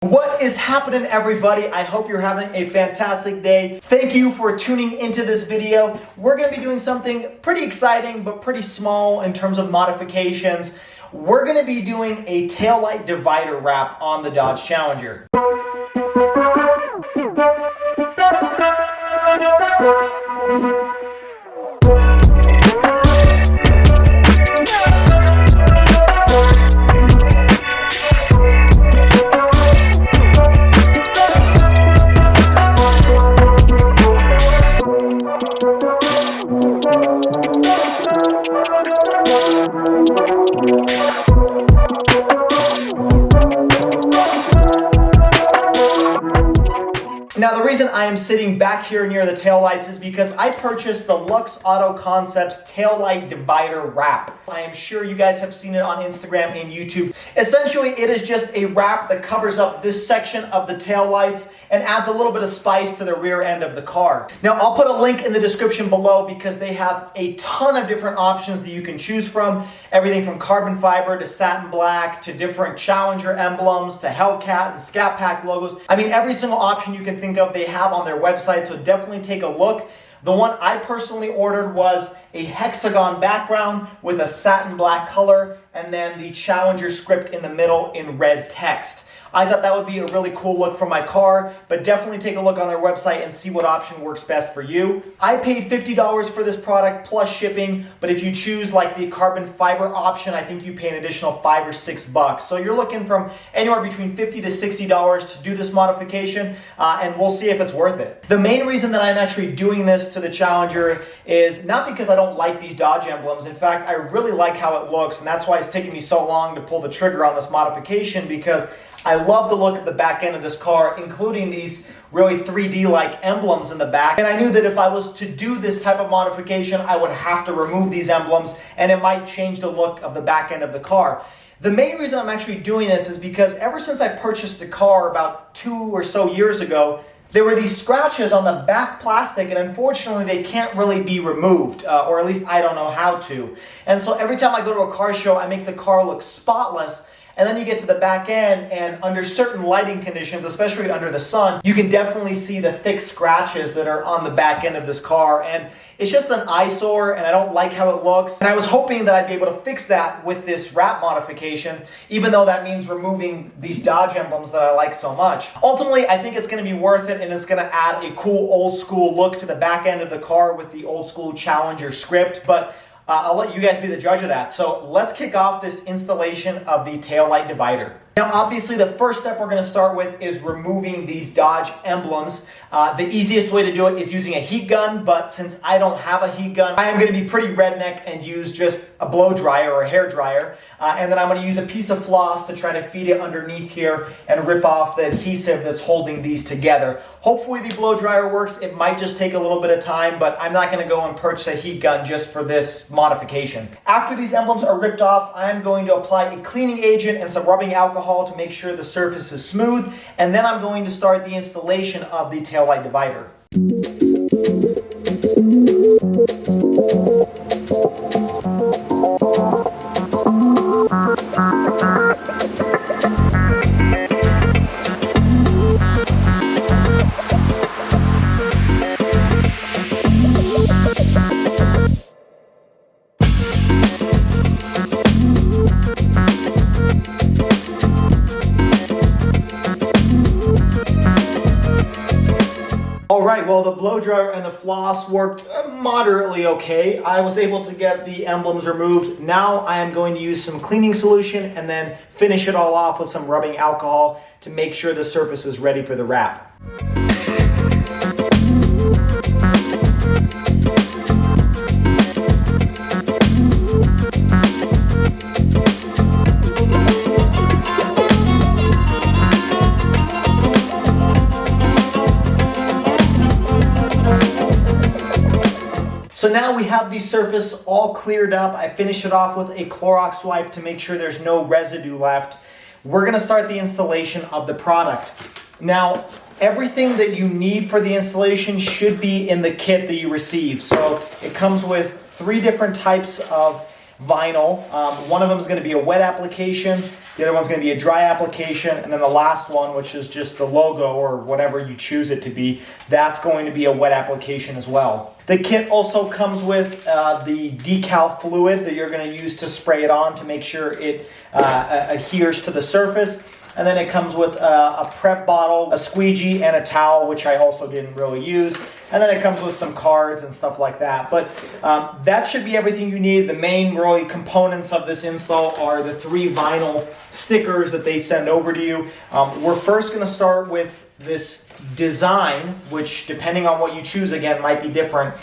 What is happening, everybody? I hope you're having a fantastic day. Thank you for tuning into this video. We're going to be doing something pretty exciting but pretty small in terms of modifications. We're going to be doing a taillight divider wrap on the Dodge Challenger. Now, the reason I am sitting back here near the taillights is because I purchased the Luxe Auto Concepts Taillight Divider Wrap. I am sure you guys have seen it on Instagram and YouTube. Essentially, it is just a wrap that covers up this section of the taillights and adds a little bit of spice to the rear end of the car. Now, I'll put a link in the description below because they have a ton of different options that you can choose from. Everything from carbon fiber to satin black to different Challenger emblems to Hellcat and Scat Pack logos. I mean, every single option you can think of they have on their website, so definitely take a look. The one I personally ordered was a hexagon background with a satin black color and then the Challenger script in the middle in red text. I thought that would be a really cool look for my car, but definitely take a look on their website and see what option works best for you. I paid $50 for this product plus shipping, but if you choose like the carbon fiber option, I think you pay an additional $5 or $6. So you're looking from anywhere between $50 to $60 to do this modification, and we'll see if it's worth it. The main reason that I'm actually doing this to the Challenger is not because I don't like these Dodge emblems. In fact, I really like how it looks, and that's why it's taken me so long to pull the trigger on this modification, because I love the look of the back end of this car, including these really 3D-like emblems in the back. And I knew that if I was to do this type of modification, I would have to remove these emblems, and it might change the look of the back end of the car. The main reason I'm actually doing this is because ever since I purchased the car about 2 or so years ago, there were these scratches on the back plastic, and unfortunately they can't really be removed, or at least I don't know how to. And so every time I go to a car show, I make the car look spotless. And then you get to the back end, and under certain lighting conditions, especially under the sun, you can definitely see the thick scratches that are on the back end of this car. And it's just an eyesore, and I don't like how it looks. And I was hoping that I'd be able to fix that with this wrap modification, even though that means removing these Dodge emblems that I like so much. Ultimately, I think it's going to be worth it, and it's going to add a cool old school look to the back end of the car with the old school Challenger script. But I'll let you guys be the judge of that. So let's kick off this installation of the taillight divider. Now, obviously, the first step we're going to start with is removing these Dodge emblems. The easiest way to do it is using a heat gun, but since I don't have a heat gun, I am going to be pretty redneck and use just a blow dryer or a hair dryer. And then I'm going to use a piece of floss to try to feed it underneath here and rip off the adhesive that's holding these together. Hopefully the blow dryer works. It might just take a little bit of time, but I'm not going to go and purchase a heat gun just for this modification. After these emblems are ripped off, I'm going to apply a cleaning agent and some rubbing alcohol to make sure the surface is smooth, and then I'm going to start the installation of the taillight divider. Alright, well, the blow dryer and the floss worked moderately okay. I was able to get the emblems removed. Now I am going to use some cleaning solution and then finish it all off with some rubbing alcohol to make sure the surface is ready for the wrap. So now we have the surface all cleared up. I finished it off with a Clorox wipe to make sure there's no residue left. We're gonna start the installation of the product. Now, everything that you need for the installation should be in the kit that you receive. So it comes with 3 different types of vinyl. One of them is going to be a wet application. The other one's going to be a dry application, and then the last one, which is just the logo or whatever you choose it to be, that's going to be a wet application as well. The kit also comes with the decal fluid that you're going to use to spray it on to make sure it adheres to the surface. And then it comes with a prep bottle, a squeegee, and a towel, which I also didn't really use. And then it comes with some cards and stuff like that. But that should be everything you need. The main really components of this install are the 3 vinyl stickers that they send over to you. We're first going to start with this design, which depending on what you choose, again, might be different.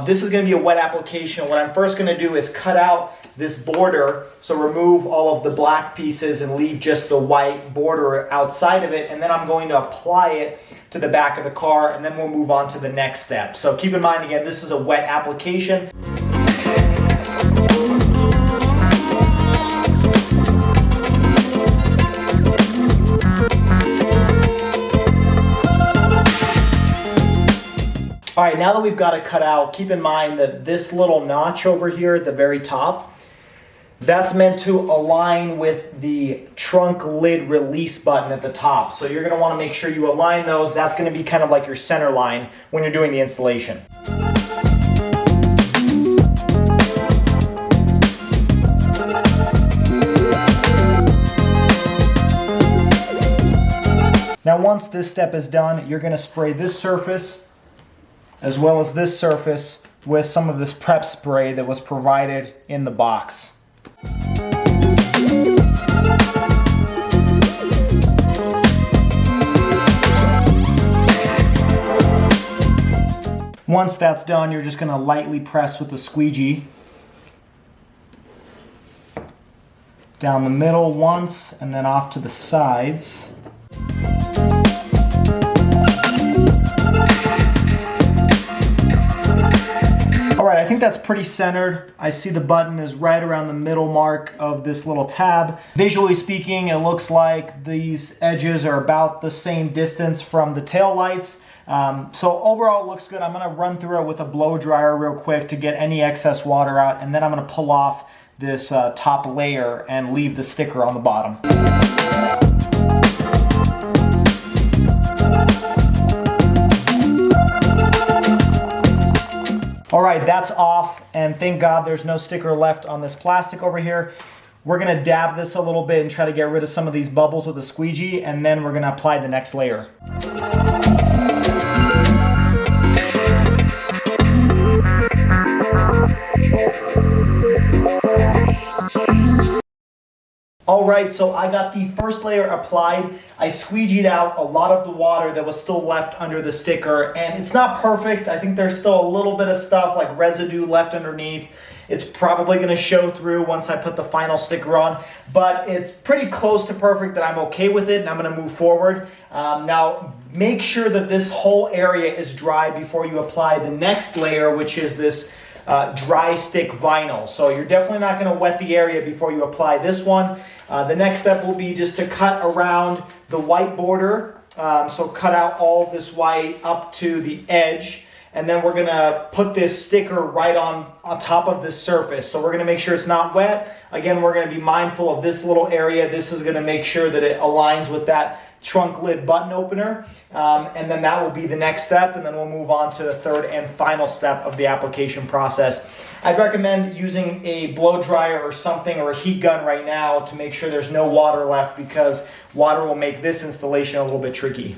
This is going to be a wet application. What I'm first going to do is cut out this border, so remove all of the black pieces and leave just the white border outside of it, and then I'm going to apply it to the back of the car, and then we'll move on to the next step. So keep in mind, again, this is a wet application. All right, now that we've got it cut out, keep in mind that this little notch over here at the very top, that's meant to align with the trunk lid release button at the top. So you're gonna wanna make sure you align those. That's gonna be kind of like your center line when you're doing the installation. Now once this step is done, you're gonna spray this surface as well as this surface with some of this prep spray that was provided in the box. Once that's done, you're just going to lightly press with the squeegee down the middle once and then off to the sides. Alright, I think that's pretty centered. I see the button is right around the middle mark of this little tab. Visually speaking, it looks like these edges are about the same distance from the tail lights. So overall it looks good. I'm going to run through it with a blow dryer real quick to get any excess water out, and then I'm going to pull off this top layer and leave the sticker on the bottom. All right, that's off, and thank God there's no sticker left on this plastic over here. We're gonna dab this a little bit and try to get rid of some of these bubbles with a squeegee, and then we're gonna apply the next layer. All right, so I got the first layer applied. I squeegeed out a lot of the water that was still left under the sticker, and it's not perfect. I think there's still a little bit of stuff like residue left underneath. It's probably gonna show through once I put the final sticker on, but it's pretty close to perfect that I'm okay with it, and I'm gonna move forward. Now, make sure that this whole area is dry before you apply the next layer, which is this dry stick vinyl. So you're definitely not going to wet the area before you apply this one. The next step will be just to cut around the white border. So cut out all of this white up to the edge, and then we're going to put this sticker right on top of this surface. So we're going to make sure it's not wet. Again, we're going to be mindful of this little area. This is going to make sure that it aligns with that trunk lid button opener, and then that will be the next step, and then we'll move on to the third and final step of the application process. I'd recommend using a blow dryer or something, or a heat gun right now, to make sure there's no water left, because water will make this installation a little bit tricky.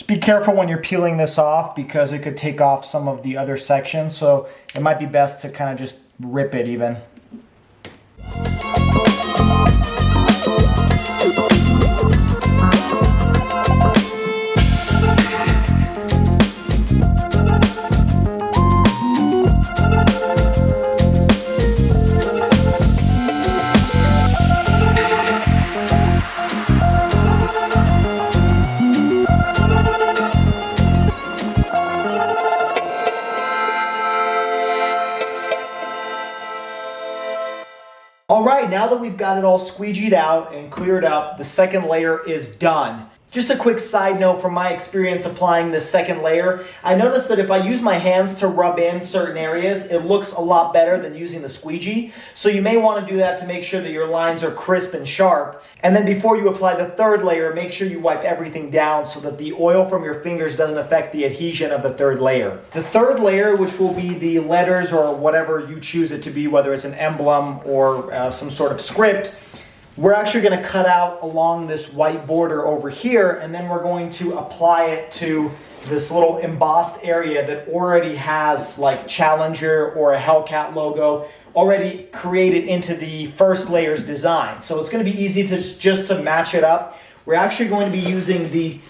Be careful when you're peeling this off, because it could take off some of the other sections, so it might be best to kind of just rip it even. All right, now that we've got it all squeegeed out and cleared up, the second layer is done. Just a quick side note from my experience applying this second layer, I noticed that if I use my hands to rub in certain areas, it looks a lot better than using the squeegee. So you may want to do that to make sure that your lines are crisp and sharp. And then before you apply the third layer, make sure you wipe everything down so that the oil from your fingers doesn't affect the adhesion of the third layer. The third layer, which will be the letters or whatever you choose it to be, whether it's an emblem or some sort of script, we're actually going to cut out along this white border over here, and then we're going to apply it to this little embossed area that already has like Challenger or a Hellcat logo already created into the first layer's design. So it's going to be easy to just to match it up. We're actually going to be using the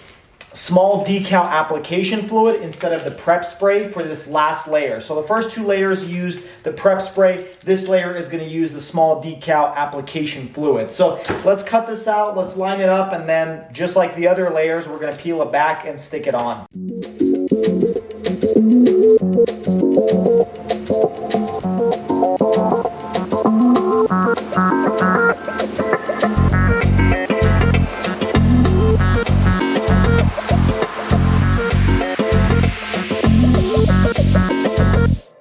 small decal application fluid instead of the prep spray for this last layer. So the first two layers used the prep spray. This layer is going to use the small decal application fluid. So let's cut this out, let's line it up, and then just like the other layers, we're going to peel it back and stick it on.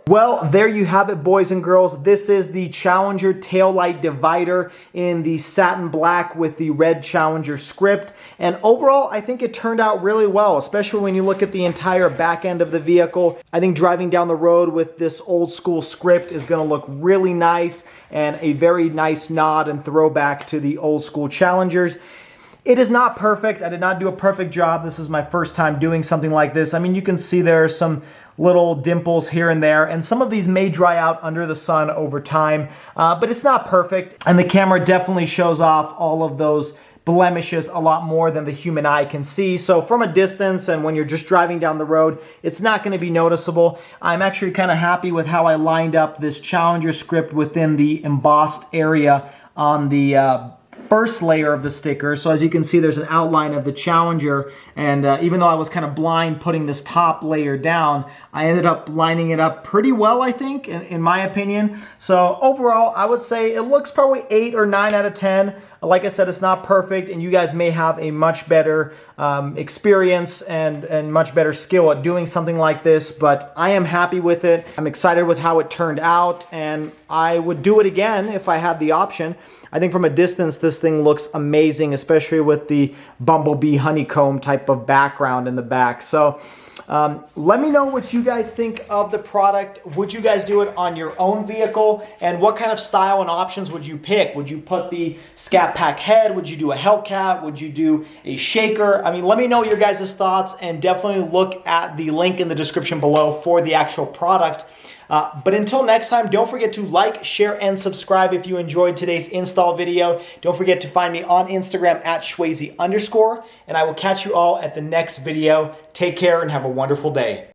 Well, there you have it, boys and girls. This is the Challenger Taillight divider in the satin black with the red Challenger script. And overall, I think it turned out really well, especially when you look at the entire back end of the vehicle. I think driving down the road with this old school script is going to look really nice and a very nice nod and throwback to the old school Challengers. It is not perfect. I did not do a perfect job. This is my first time doing something like this. I mean, you can see there are some little dimples here and there, and some of these may dry out under the sun over time, but it's not perfect. And the camera definitely shows off all of those blemishes a lot more than the human eye can see. So from a distance and when you're just driving down the road, it's not going to be noticeable. I'm actually kind of happy with how I lined up this Challenger script within the embossed area on the first layer of the sticker. So as you can see, there's an outline of the Challenger, and even though I was kind of blind putting this top layer down, I ended up lining it up pretty well, I think, in my opinion. So overall, I would say it looks probably 8 or 9 out of 10. Like I said, it's not perfect, and you guys may have a much better experience and much better skill at doing something like this, but I am happy with it. I'm excited with how it turned out, and I would do it again if I had the option. I think from a distance, this thing looks amazing, especially with the bumblebee honeycomb type of background in the back. So let me know what you guys think of the product. Would you guys do it on your own vehicle? And what kind of style and options would you pick? Would you put the Scat Pack head? Would you do a Hellcat? Would you do a Shaker? I mean, let me know your guys' thoughts, and definitely look at the link in the description below for the actual product. But until next time, don't forget to like, share, and subscribe if you enjoyed today's install video. Don't forget to find me on Instagram at Schwazy_, and I will catch you all at the next video. Take care and have a wonderful day.